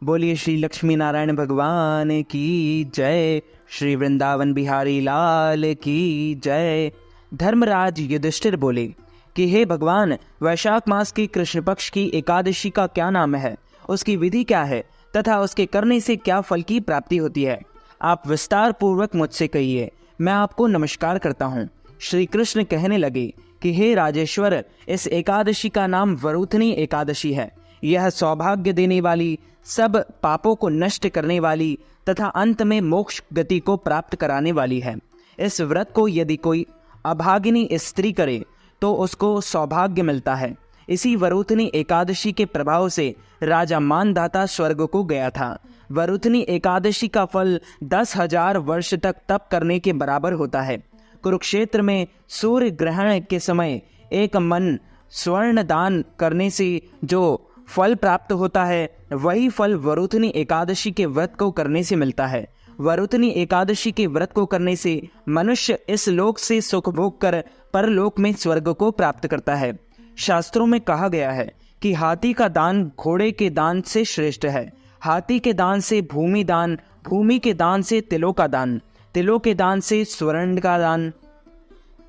बोलिए श्री लक्ष्मी नारायण भगवान की जय। श्री वृंदावन बिहारी लाल की जय। धर्मराज युधिष्ठिर बोले कि हे भगवान, वैशाख मास की कृष्ण पक्ष की एकादशी का क्या नाम है, उसकी विधि क्या है तथा उसके करने से क्या फल की प्राप्ति होती है? आप विस्तार पूर्वक मुझसे कहिए, मैं आपको नमस्कार करता हूँ। श्री कृष्ण कहने लगे कि हे राजेश्वर, इस एकादशी का नाम वरुथनी एकादशी है। यह सौभाग्य देने वाली, सब पापों को नष्ट करने वाली तथा अंत में मोक्ष गति को प्राप्त कराने वाली है। इस व्रत को यदि कोई अभागिनी स्त्री करे तो उसको सौभाग्य मिलता है। इसी वरुथनी एकादशी के प्रभाव से राजा मानधाता स्वर्ग को गया था। वरुथनी एकादशी का फल 10,000 वर्ष तक तप करने के बराबर होता है। कुरुक्षेत्र में सूर्य ग्रहण के समय एक मन स्वर्ण दान करने से जो फल प्राप्त होता है, वही फल वरुथनी एकादशी के व्रत को करने से मिलता है। वरुथनी एकादशी के व्रत को करने से मनुष्य इस लोक से सुख भोग कर परलोक में स्वर्ग को प्राप्त करता है। शास्त्रों में कहा गया है कि हाथी का दान घोड़े के दान से श्रेष्ठ है। हाथी के दान से भूमि दान, भूमि के दान से तिलों का दान, तिलों के दान से स्वर्ण का दान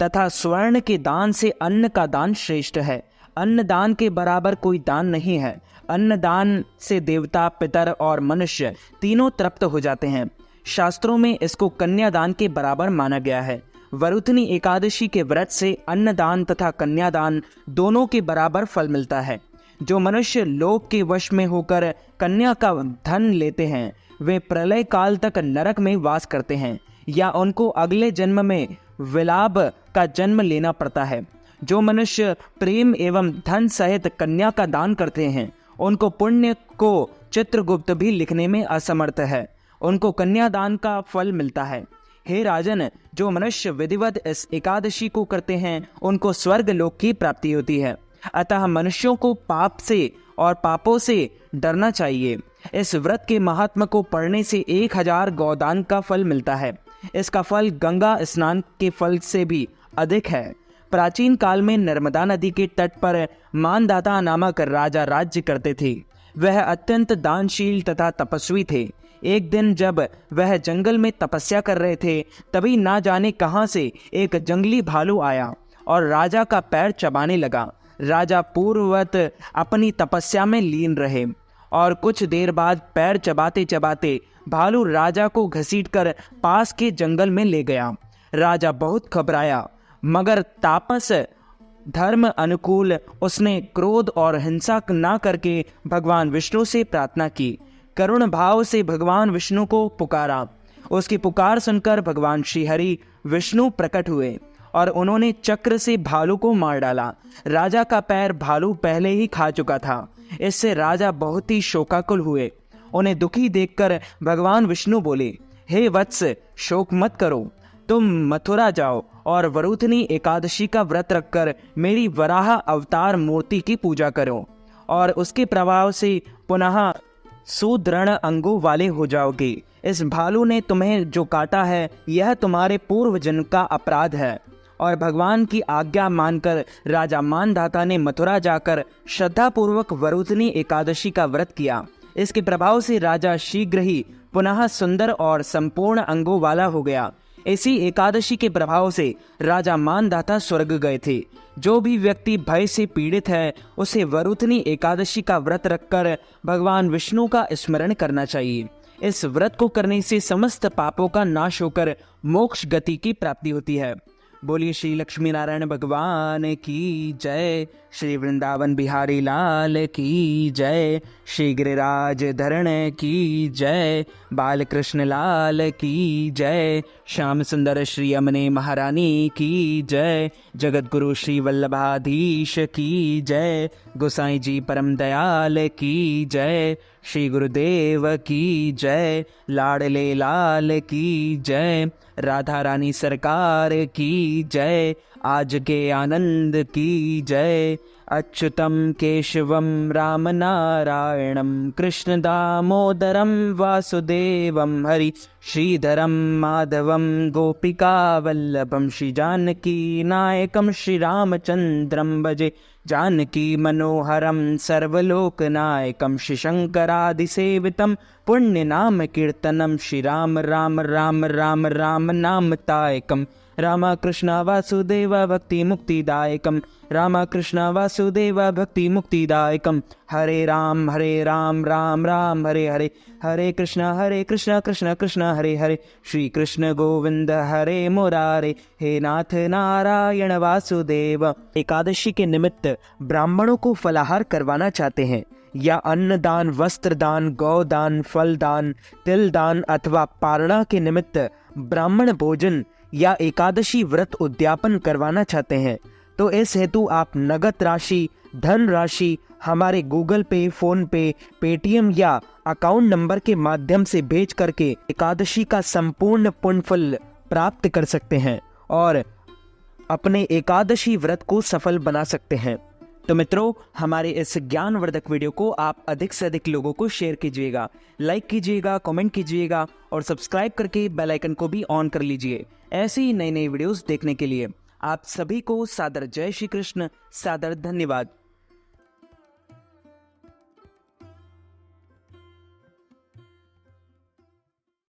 तथा स्वर्ण के दान से अन्न का दान श्रेष्ठ है। अन्न दान के बराबर कोई दान नहीं है। अन्न दान से देवता, पितर और मनुष्य तीनों तृप्त हो जाते हैं। शास्त्रों में इसको कन्यादान के बराबर माना गया है। वरुथनी एकादशी के व्रत से अन्नदान तथा कन्यादान दोनों के बराबर फल मिलता है। जो मनुष्य लोभ के वश में होकर कन्या का धन लेते हैं, वे प्रलय काल तक नरक में वास करते हैं या उनको अगले जन्म में विलाप का जन्म लेना पड़ता है। जो मनुष्य प्रेम एवं धन सहित कन्या का दान करते हैं, उनको पुण्य को चित्रगुप्त भी लिखने में असमर्थ है। उनको कन्यादान का फल मिलता है। हे राजन, जो मनुष्य विधिवत इस एकादशी को करते हैं, उनको स्वर्ग लोक की प्राप्ति होती है। अतः मनुष्यों को पाप से और पापों से डरना चाहिए। इस व्रत के महात्म को पढ़ने से 1000 गौदान का फल मिलता है। इसका फल गंगा स्नान के फल से भी अधिक है। प्राचीन काल में नर्मदा नदी के तट पर मानधाता नामक राजा राज्य करते थे। वह अत्यंत दानशील तथा तपस्वी थे। एक दिन जब वह जंगल में तपस्या कर रहे थे, तभी ना जाने कहां से एक जंगली भालू आया और राजा का पैर चबाने लगा। राजा पूर्ववत अपनी तपस्या में लीन रहे और कुछ देर बाद पैर चबाते चबाते भालू राजा को घसीटकर पास के जंगल में ले गया। राजा बहुत घबराया, मगर तापस धर्म अनुकूल उसने क्रोध और हिंसा ना करके भगवान विष्णु से प्रार्थना की। करुण भाव से भगवान विष्णु को पुकारा। उसकी पुकार सुनकर भगवान श्रीहरि विष्णु प्रकट हुए और उन्होंने चक्र से भालू को मार डाला। राजा का पैर भालू पहले ही खा चुका था। इससे राजा बहुत ही शोकाकुल हुए। उन्हें दुखी देखकर भगवान विष्णु बोले, हे वत्स, शोक मत करो। तुम मथुरा जाओ और वरुथनी एकादशी का व्रत रखकर मेरी वराह अवतार मूर्ति की पूजा करो और उसके प्रभाव से पुनः सुदृढ़ अंगों वाले हो जाओगे। इस भालू ने तुम्हें जो काटा है, यह तुम्हारे पूर्व जन्म का अपराध है। और भगवान की आज्ञा मानकर राजा मानधाता ने मथुरा जाकर श्रद्धापूर्वक वरुथनी एकादशी का व्रत किया। इसके प्रभाव से राजा शीघ्र ही पुनः सुंदर और संपूर्ण अंगों वाला हो गया। इसी एकादशी के प्रभाव से राजा मानधाता स्वर्ग गए थे। जो भी व्यक्ति भय से पीड़ित है, उसे वरुथनी एकादशी का व्रत रखकर भगवान विष्णु का स्मरण करना चाहिए। इस व्रत को करने से समस्त पापों का नाश होकर मोक्ष गति की प्राप्ति होती है। बोलिए श्री लक्ष्मी नारायण भगवान की जय। श्री वृंदावन बिहारी लाल की जय। श्री गिरिराज धरण की जय। बालकृष्ण लाल की जय। श्याम सुंदर श्री अमने महारानी की जय। जगत गुरु श्री वल्लभाधीश की जय। गोसाई जी परम दयाल की जय। श्री गुरुदेव की जय। लाडले लाल की जय। राधा रानी सरकार की जय। आज के आनंद की जय। अच्युतम केशवम राम नारायणम कृष्ण दामोदरम वासुदेवम हरि श्रीधरम माधवम गोपिका वल्लभम श्री जानकी नायकम श्री रामचंद्रम भजे जानकी मनोहरम सर्वलोकनायकम श्री शंकरादिसेवितम पुण्य नाम कीर्तनम श्री राम राम राम राम राम नामतायकम रामकृष्ण वासुदेव भक्ति मुक्तिदायकम रामकृष्ण वासुदेव भक्ति मुक्तिदायकम हरे राम राम राम हरे हरे हरे कृष्ण कृष्ण कृष्ण हरे हरे श्री कृष्ण गोविंद हरे मुरारे हे नाथ नारायण वासुदेव। एकादशी के निमित्त ब्राह्मणों को फलाहार करवाना चाहते हैं या अन्नदान, वस्त्रदान, गौदान, फलदान, तिलदान अथवा पारणा के निमित्त ब्राह्मण भोजन या एकादशी व्रत उद्यापन करवाना चाहते हैं तो इस हेतु आप नगद राशि, धन राशि हमारे गूगल पे, फोन पे, पेटीएम या अकाउंट नंबर के माध्यम से भेज करके एकादशी का संपूर्ण पुण्य फल प्राप्त कर सकते हैं और अपने एकादशी व्रत को सफल बना सकते हैं। तो मित्रों, हमारे इस ज्ञानवर्धक वीडियो को आप अधिक से अधिक लोगों को शेयर कीजिएगा, लाइक कीजिएगा, कमेंट कीजिएगा और सब्सक्राइब करके बेल आइकन को भी ऑन कर लीजिए ऐसी ही नई नई वीडियोस देखने के लिए। आप सभी को सादर जय श्री कृष्ण, सादर धन्यवाद।